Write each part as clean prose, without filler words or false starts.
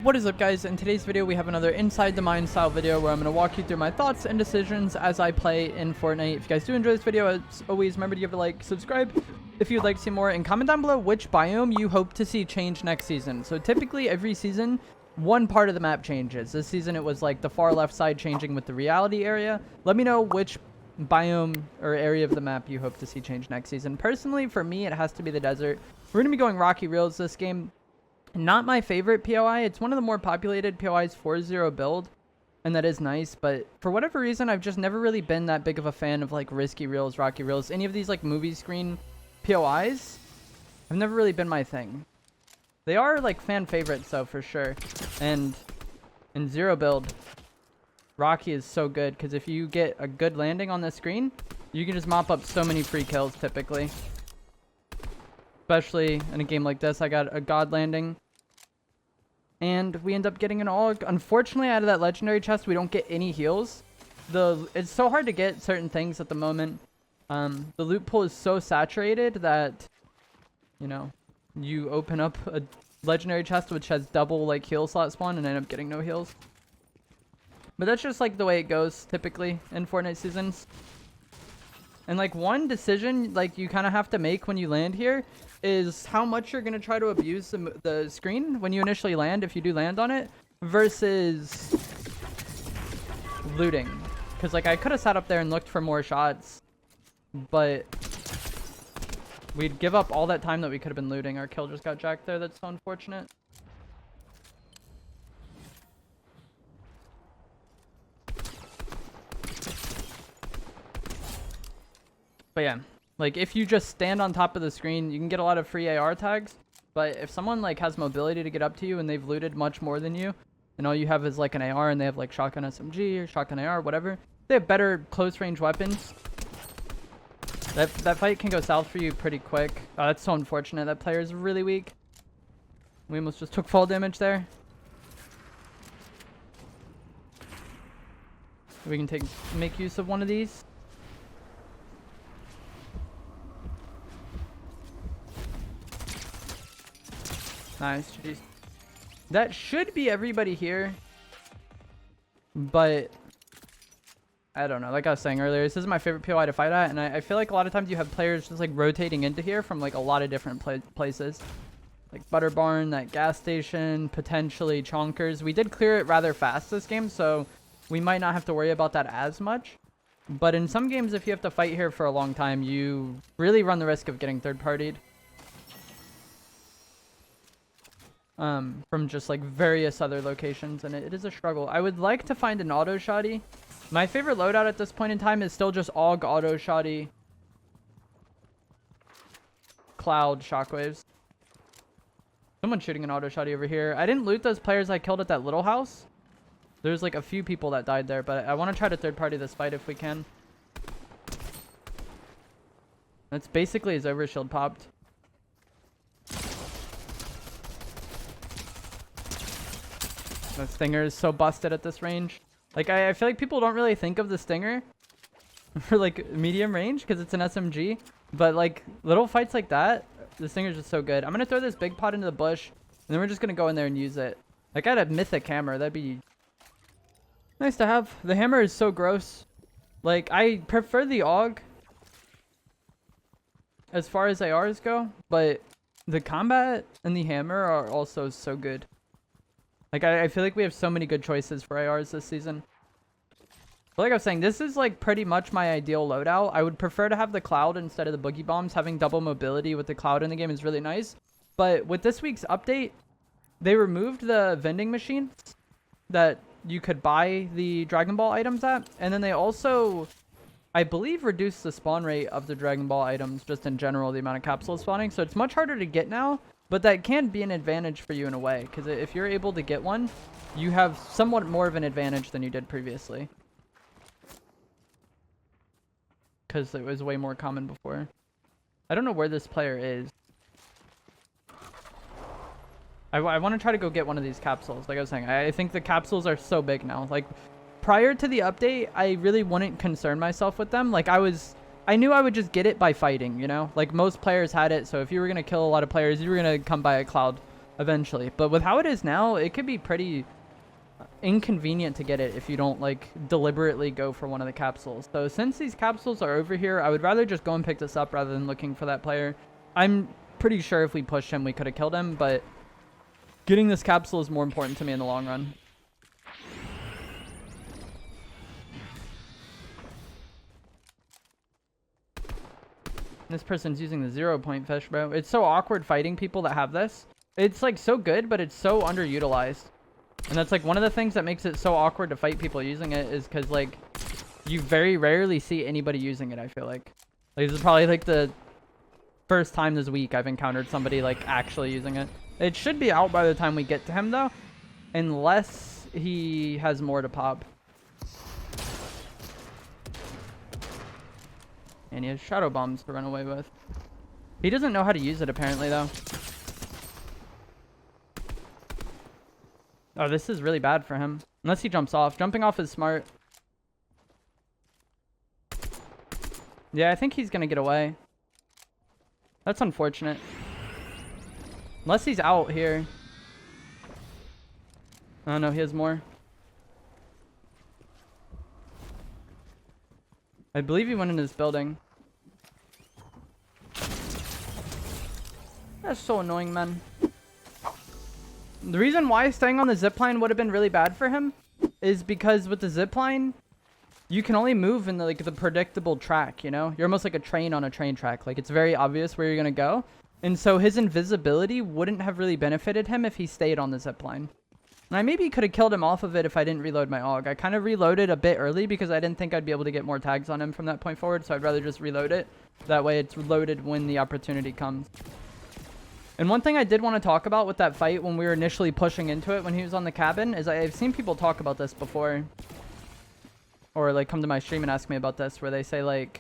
What is up, guys? In today's video we have another Inside the Mind style video where I'm going to walk you through my thoughts and decisions as I play in Fortnite. If you guys do enjoy this video, as always, remember to give it a like, subscribe if you'd like to see more, and comment down below which biome you hope to see change next season. So typically every season one part of the map changes. This season it was like the far left side changing with the reality area. Let me know which biome or area of the map you hope to see change next season. Personally, for me, it has to be the desert. We're going to be going Rocky Reels this game. Not my favorite POI. It's one of the more populated POIs, 4-0 build, and that is nice, but for whatever reason I've just never really been that big of a fan of like risky reels, Rocky Reels, any of these like movie screen POIs have never really been my thing. They are like fan favorites though, for sure. And in zero build, Rocky is so good because if you get a good landing on the screen, you can just mop up so many free kills typically. Especially in a game like this, I got a god landing. And we end up getting an AUG. Unfortunately, out of that legendary chest, we don't get any heals. It's so hard to get certain things at the moment. The loot pool is so saturated that, you know, you open up a legendary chest which has double like heal slot spawn and end up getting no heals. But that's just like the way it goes typically in Fortnite seasons. And like one decision like you kind of have to make when you land here is how much you're going to try to abuse the screen when you initially land, if you do land on it, versus looting. Because like I could have sat up there and looked for more shots, but we'd give up all that time that we could have been looting. Our kill just got jacked there. That's so unfortunate. But yeah, like if you just stand on top of the screen, you can get a lot of free AR tags. But if someone like has mobility to get up to you and they've looted much more than you, and all you have is like an AR and they have like shotgun SMG or shotgun AR, whatever, they have better close range weapons. That fight can go south for you pretty quick. Oh, that's so unfortunate. That player is really weak. We almost just took fall damage there. We can make use of one of these. Nice, GG. That should be everybody here, but I don't know. Like I was saying earlier, this is my favorite POI to fight at, and I feel like a lot of times you have players just like rotating into here from like a lot of different places. Like Butter Barn, that gas station, potentially Chonkers. We did clear it rather fast this game, so we might not have to worry about that as much. But in some games, if you have to fight here for a long time, you really run the risk of getting third-partied. From just like various other locations, and it is a struggle. I would like to find an auto shotty. My favorite loadout at this point in time is still just AUG, auto shotty, cloud, shockwaves. Someone's shooting an auto shotty over here. I didn't loot those players I killed at that little house. There's like a few people that died there, but I want to try to third party this fight if we can. That's basically his overshield popped. The Stinger is so busted at this range. Like, I feel like people don't really think of the Stinger for, like, medium range because it's an SMG. But, like, little fights like that, the Stinger's just so good. I'm going to throw this big pot into the bush, and then we're just going to go in there and use it. Like, I had a mythic hammer. That'd be nice to have. The hammer is so gross. Like, I prefer the AUG as far as ARs go, but the combat and the hammer are also so good. Like, I feel like we have so many good choices for ARs this season. But like I was saying, this is like pretty much my ideal loadout. I would prefer to have the cloud instead of the boogie bombs. Having double mobility with the cloud in the game is really nice. But with this week's update, they removed the vending machines that you could buy the Dragon Ball items at. And then they also, I believe, reduced the spawn rate of the Dragon Ball items just in general, the amount of capsules spawning. So it's much harder to get now. But that can be an advantage for you in a way, because if you're able to get one, you have somewhat more of an advantage than you did previously. Because it was way more common before. I don't know where this player is. I want to try to go get one of these capsules, like I was saying. I think the capsules are so big now. Like, prior to the update, I really wouldn't concern myself with them. Like, I knew I would just get it by fighting, you know? Like, most players had it, so if you were going to kill a lot of players, you were going to come by a cloud eventually. But with how it is now, it could be pretty inconvenient to get it if you don't like deliberately go for one of the capsules. So since these capsules are over here, I would rather just go and pick this up rather than looking for that player. I'm pretty sure if we pushed him, we could have killed him, but getting this capsule is more important to me in the long run. This person's using the 0-point fish, bro. It's so awkward fighting people that have this. It's like so good, but it's so underutilized. And that's like one of the things that makes it so awkward to fight people using it is because like you very rarely see anybody using it, I feel like. This is probably like the first time this week I've encountered somebody like actually using it. It should be out by the time we get to him though, unless he has more to pop. And he has shadow bombs to run away with. He doesn't know how to use it apparently though. Oh, this is really bad for him. Unless he jumps off. Jumping off is smart. Yeah, I think he's gonna get away. That's unfortunate. Unless he's out here. Oh no, he has more. I believe he went in this building. That's so annoying, man. The reason why staying on the zipline would have been really bad for him is because with the zipline, you can only move in the, like the predictable track, you know? You're almost like a train on a train track. Like it's very obvious where you're going to go. And so his invisibility wouldn't have really benefited him if he stayed on the zipline. And I maybe could have killed him off of it if I didn't reload my AUG. I kind of reloaded a bit early because I didn't think I'd be able to get more tags on him from that point forward. So I'd rather just reload it. That way it's loaded when the opportunity comes. And one thing I did want to talk about with that fight when we were initially pushing into it when he was on the cabin is I've seen people talk about this before. Or like come to my stream and ask me about this where they say like,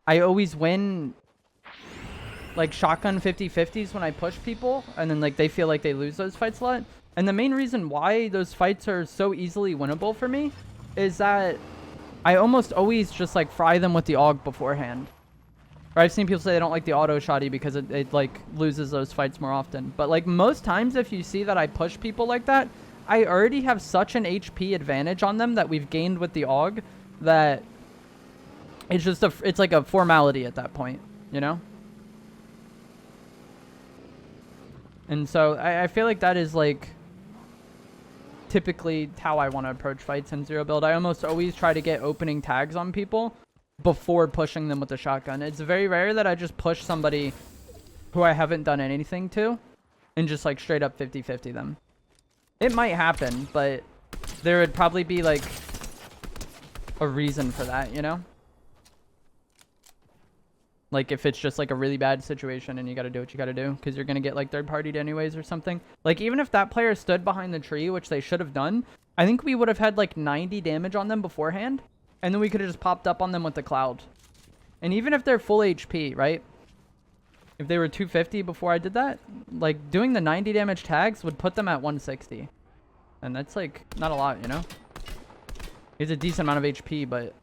I always win like shotgun 50-50s when I push people. And then like they feel like they lose those fights a lot. And the main reason why those fights are so easily winnable for me is that I almost always just like fry them with the AUG beforehand. Or I've seen people say they don't like the auto shotty because it like loses those fights more often. But like most times if you see that I push people like that, I already have such an HP advantage on them that we've gained with the AUG that it's just it's like a formality at that point, you know? And so I feel like that is like typically how I want to approach fights in zero build. I almost always try to get opening tags on people before pushing them with the shotgun. It's very rare that I just push somebody who I haven't done anything to and just like straight up 50-50 them. It might happen, but there would probably be like a reason for that, you know? Like if it's just like a really bad situation and you got to do what you got to do because you're going to get like third partied anyways or something. Like even if that player stood behind the tree, which they should have done, I think we would have had like 90 damage on them beforehand. And then we could have just popped up on them with the cloud. And even if they're full HP, right? If they were 250 before I did that, like doing the 90 damage tags would put them at 160. And that's like not a lot, you know? It's a decent amount of HP, but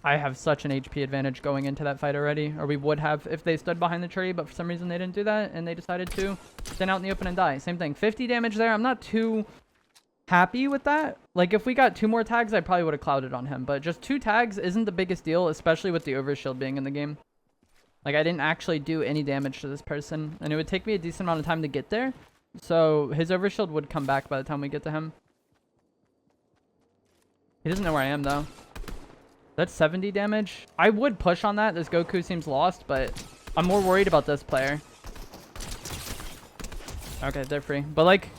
I have such an HP advantage going into that fight already. Or we would have if they stood behind the tree, but for some reason they didn't do that and they decided to stand out in the open and die. Same thing, 50 damage there. I'm not too happy with that. Like if we got 2 more tags, I probably would have clouded on him, but just 2 tags isn't the biggest deal, especially with the overshield being in the game. Like I didn't actually do any damage to this person and it would take me a decent amount of time to get there, so his overshield would come back by the time we get to him. He doesn't know where I am though. That's 70 damage. I would push on that. This Goku seems lost, but I'm more worried about this player. Okay, they're free, but like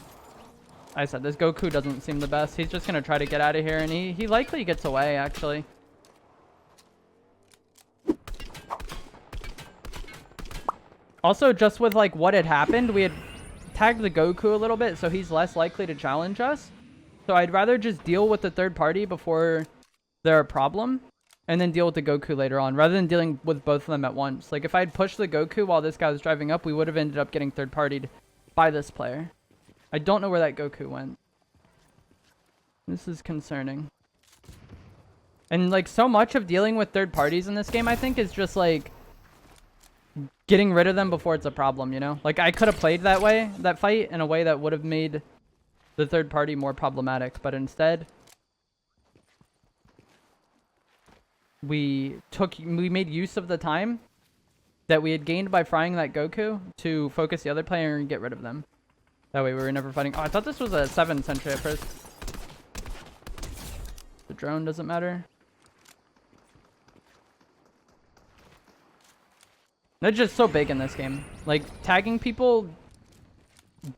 I said, this Goku doesn't seem the best. He's just going to try to get out of here, and he likely gets away, actually. Also, just with, like, what had happened, we had tagged the Goku a little bit, so he's less likely to challenge us. So I'd rather just deal with the third party before they're a problem, and then deal with the Goku later on, rather than dealing with both of them at once. Like, if I'd pushed the Goku while this guy was driving up, we would have ended up getting third partied by this player. I don't know where that Goku went. This is concerning. And like so much of dealing with third parties in this game, I think, is just like getting rid of them before it's a problem, you know? Like, I could have played that way, that fight, in a way that would have made the third party more problematic. But instead, we made use of the time that we had gained by frying that Goku to focus the other player and get rid of them. That way we were never fighting. Oh, I thought this was a 7 sentry at first. The drone doesn't matter. They're just so big in this game. Like, tagging people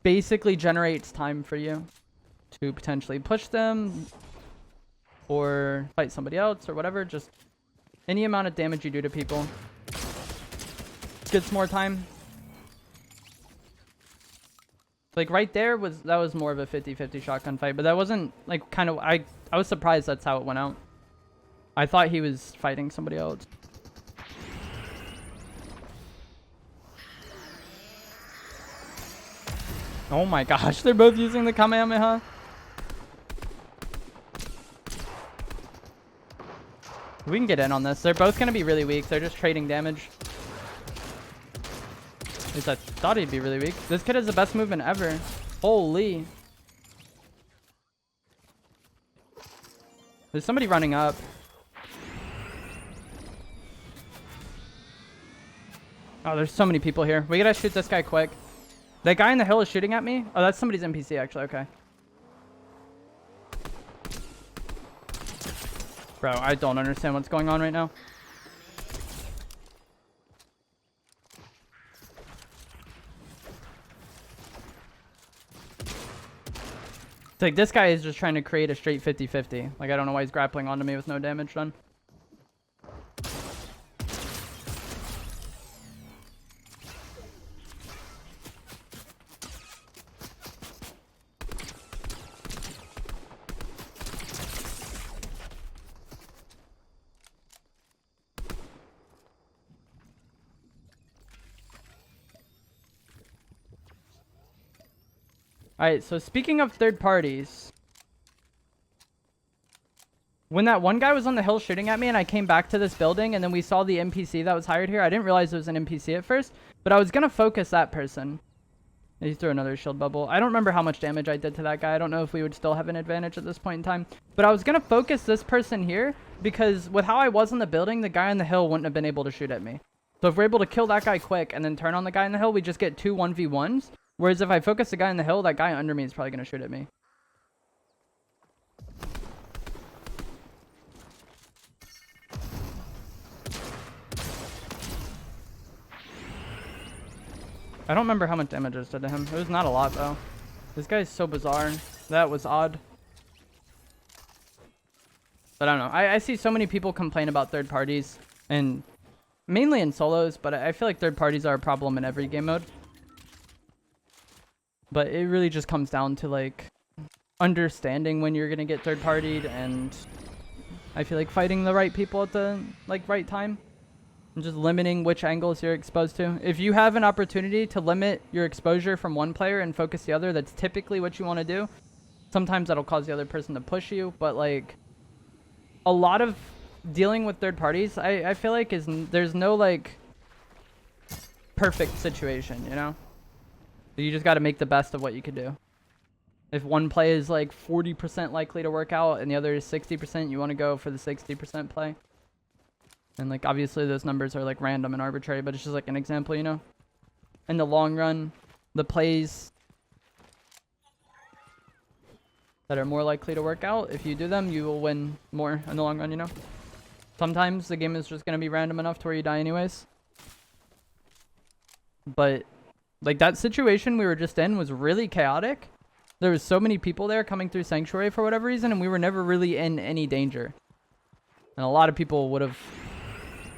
basically generates time for you to potentially push them or fight somebody else or whatever. Just any amount of damage you do to people gets more time. Like, right there that was more of a 50-50 shotgun fight, but that wasn't like kind of I was surprised that's how it went out. I thought he was fighting somebody else. Oh my gosh, they're both using the Kamehameha. We can get in on this. They're both going to be really weak. They're just trading damage. At least I thought he'd be really weak. This kid has the best movement ever. Holy. There's somebody running up. Oh, there's so many people here. We gotta shoot this guy quick. That guy in the hill is shooting at me. Oh, that's somebody's NPC actually. Okay. Bro, I don't understand what's going on right now. It's like this guy is just trying to create a straight 50-50. Like, I don't know why he's grappling onto me with no damage done. Alright, so speaking of third parties, when that one guy was on the hill shooting at me and I came back to this building and then we saw the NPC that was hired here, I didn't realize it was an NPC at first, but I was going to focus that person. He threw another shield bubble. I don't remember how much damage I did to that guy. I don't know if we would still have an advantage at this point in time, but I was going to focus this person here because with how I was in the building, the guy on the hill wouldn't have been able to shoot at me. So if we're able to kill that guy quick and then turn on the guy in the hill, we just get 2 1v1s. Whereas if I focus the guy in the hill, that guy under me is probably going to shoot at me. I don't remember how much damage I did to him. It was not a lot, though. This guy is so bizarre. That was odd. But I don't know. I see so many people complain about third parties, and mainly in solos, but I feel like third parties are a problem in every game mode. But it really just comes down to, like, understanding when you're going to get third-partied, and I feel like fighting the right people at the, like, right time. And just limiting which angles you're exposed to. If you have an opportunity to limit your exposure from one player and focus the other, that's typically what you want to do. Sometimes that'll cause the other person to push you, but, like, a lot of dealing with third parties, I feel like, there's no, like, perfect situation, you know? So you just got to make the best of what you can do. If one play is like 40% likely to work out and the other is 60%, you want to go for the 60% play. And like obviously those numbers are like random and arbitrary, but it's just like an example, you know. In the long run, the plays that are more likely to work out, if you do them, you will win more in the long run, you know. Sometimes the game is just going to be random enough to where you die anyways. But like that situation we were just in was really chaotic. There was so many people there coming through Sanctuary for whatever reason, and we were never really in any danger. And a lot of people would have,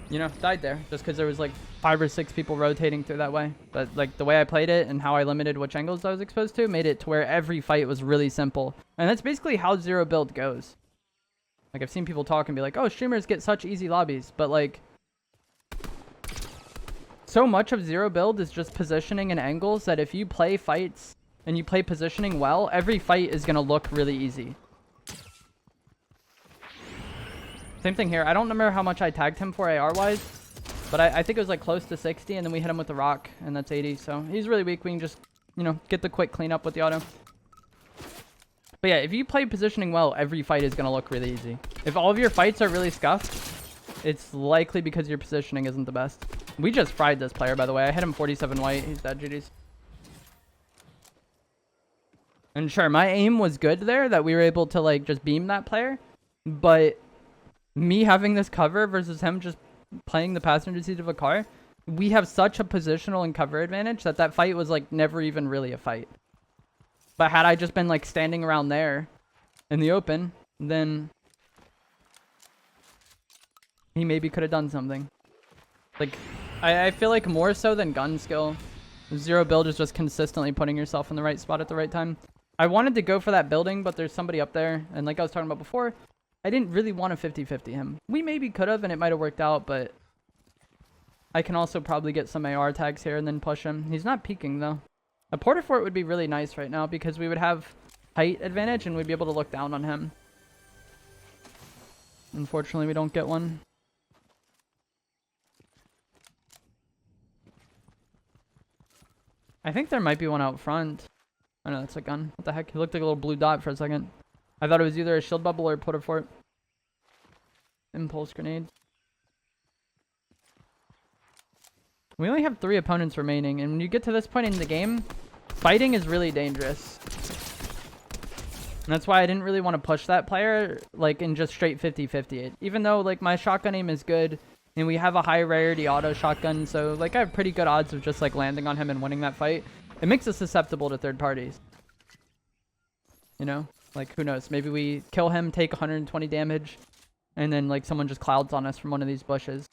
you know, died there just because there was like 5 or 6 people rotating through that way. But like the way I played it and how I limited which angles I was exposed to made it to where every fight was really simple. And that's basically how zero build goes. Like I've seen people talk and be like, oh, streamers get such easy lobbies, but like so much of zero build is just positioning and angles that if you play fights and you play positioning well, every fight is going to look really easy. Same thing here. I don't remember how much I tagged him for AR-wise, But I think it was like close to 60, and then we hit him with the rock, and that's 80. So he's really weak. We can just, you know, get the quick cleanup with the auto. But yeah, if you play positioning well, every fight is going to look really easy. If all of your fights are really scuffed, it's likely because your positioning isn't the best. We just fried this player, by the way. I hit him 47 white. He's dead, GG's. And sure, my aim was good there, that we were able to, like, just beam that player. But me having this cover versus him just playing the passenger seat of a car, we have such a positional and cover advantage that that fight was, like, never even really a fight. But had I just been, like, standing around there in the open, then he maybe could have done something. Like, I feel like more so than gun skill, zero build is just consistently putting yourself in the right spot at the right time. I wanted to go for that building, but there's somebody up there. And like I was talking about before, I didn't really want to 50-50 him. We maybe could have, and it might have worked out, but I can also probably get some AR tags here and then push him. He's not peeking, though. A porta fort would be really nice right now because we would have height advantage and we'd be able to look down on him. Unfortunately, we don't get one. I think there might be one out front. Oh no, that's a gun. What the heck? He looked like a little blue dot for a second. I thought it was either a shield bubble or a porta fort. Impulse grenade. We only have 3 opponents remaining, and when you get to this point in the game, fighting is really dangerous. And that's why I didn't really want to push that player, like, in just straight 50-50 it. Even though, like, my shotgun aim is good, and we have a high rarity auto shotgun, so, like, I have pretty good odds of just, like, landing on him and winning that fight. It makes us susceptible to third parties. You know? Like, who knows? Maybe we kill him, take 120 damage, and then, like, someone just clouds on us from one of these bushes.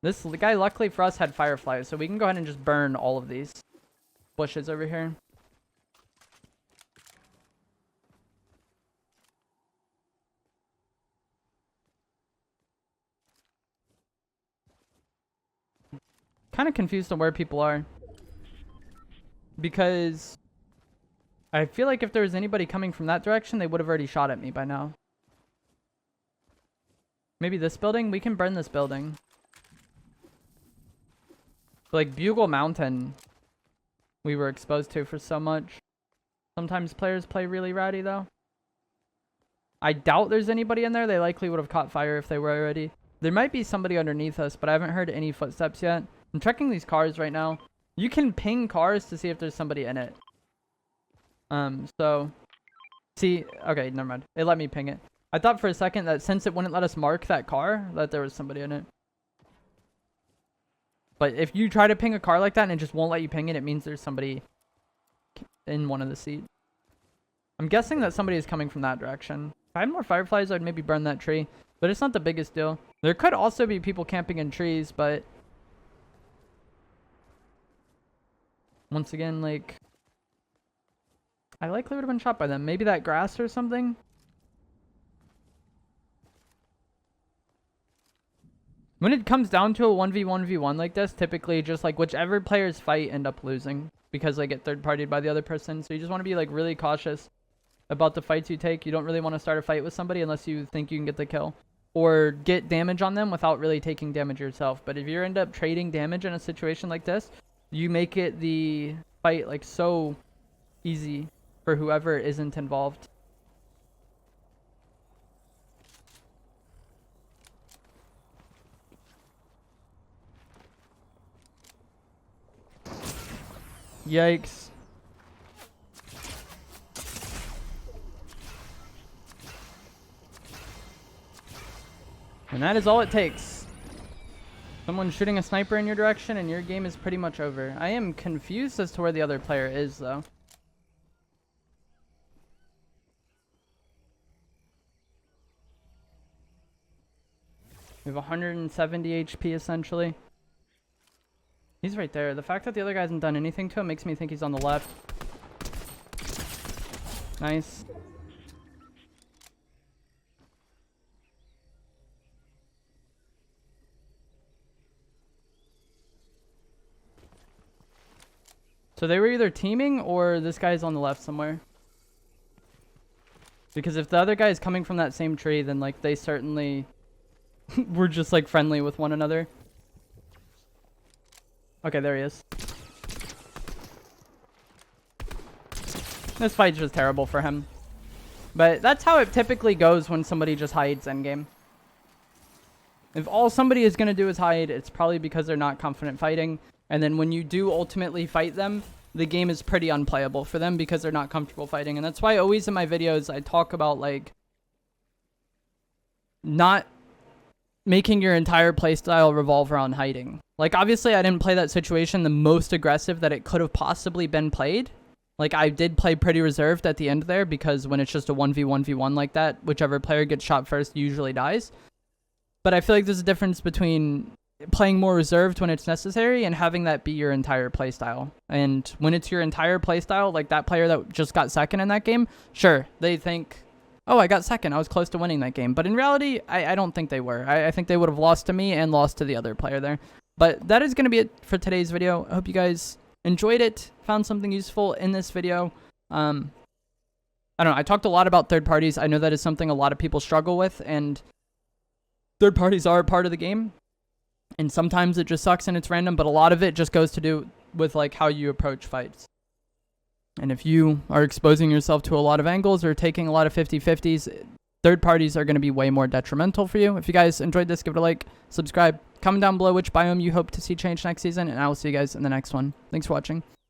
This guy, luckily for us, had fireflies, so we can go ahead and just burn all of these bushes over here. Kind of confused on where people are. Because I feel like if there was anybody coming from that direction, they would have already shot at me by now. Maybe this building? We can burn this building. But like Bugle Mountain, we were exposed to for so much. Sometimes players play really ratty though. I doubt there's anybody in there. They likely would have caught fire if they were already. There might be somebody underneath us, but I haven't heard any footsteps yet. I'm checking these cars right now. You can ping cars to see if there's somebody in it. So, see, okay, never mind. It let me ping it. I thought for a second that since it wouldn't let us mark that car, that there was somebody in it. But if you try to ping a car like that and it just won't let you ping it, it means there's somebody in one of the seats. I'm guessing that somebody is coming from that direction. If I had more fireflies, I'd maybe burn that tree. But it's not the biggest deal. There could also be people camping in trees, but once again, like, I likely would have been shot by them. Maybe that grass or something. When it comes down to a 1v1v1 like this, typically just like whichever players fight end up losing because they get third partied by the other person. So you just want to be like really cautious about the fights you take. You don't really want to start a fight with somebody unless you think you can get the kill or get damage on them without really taking damage yourself. But if you end up trading damage in a situation like this, you make it the fight like so easy for whoever isn't involved. Yikes. And that is all it takes. Someone shooting a sniper in your direction and your game is pretty much over. I am confused as to where the other player is, though. We have 170 HP, essentially. He's right there. The fact that the other guy hasn't done anything to him makes me think he's on the left. Nice. So they were either teaming or this guy's on the left somewhere. Because if the other guy is coming from that same tree, then like they certainly were just like friendly with one another. Okay, there he is. This fight's just terrible for him. But that's how it typically goes when somebody just hides endgame. If all somebody is going to do is hide, it's probably because they're not confident fighting. And then when you do ultimately fight them, the game is pretty unplayable for them because they're not comfortable fighting. And that's why always in my videos I talk about, like, not making your entire playstyle revolve around hiding. Like, obviously I didn't play that situation the most aggressive that it could have possibly been played. Like, I did play pretty reserved at the end there because when it's just a 1v1v1 like that, whichever player gets shot first usually dies. But I feel like there's a difference between playing more reserved when it's necessary and having that be your entire playstyle. And when it's your entire playstyle, like that player that just got second in that game, sure, they think, oh, I got second. I was close to winning that game. But in reality, I don't think they were. I think they would have lost to me and lost to the other player there. But that is going to be it for today's video. I hope you guys enjoyed it, found something useful in this video. I don't know. I talked a lot about third parties. I know that is something a lot of people struggle with, and third parties are a part of the game. And sometimes it just sucks and it's random, but a lot of it just goes to do with like how you approach fights. And if you are exposing yourself to a lot of angles or taking a lot of 50-50s, third parties are going to be way more detrimental for you. If you guys enjoyed this, give it a like, subscribe, comment down below which biome you hope to see change next season, and I will see you guys in the next one. Thanks for watching.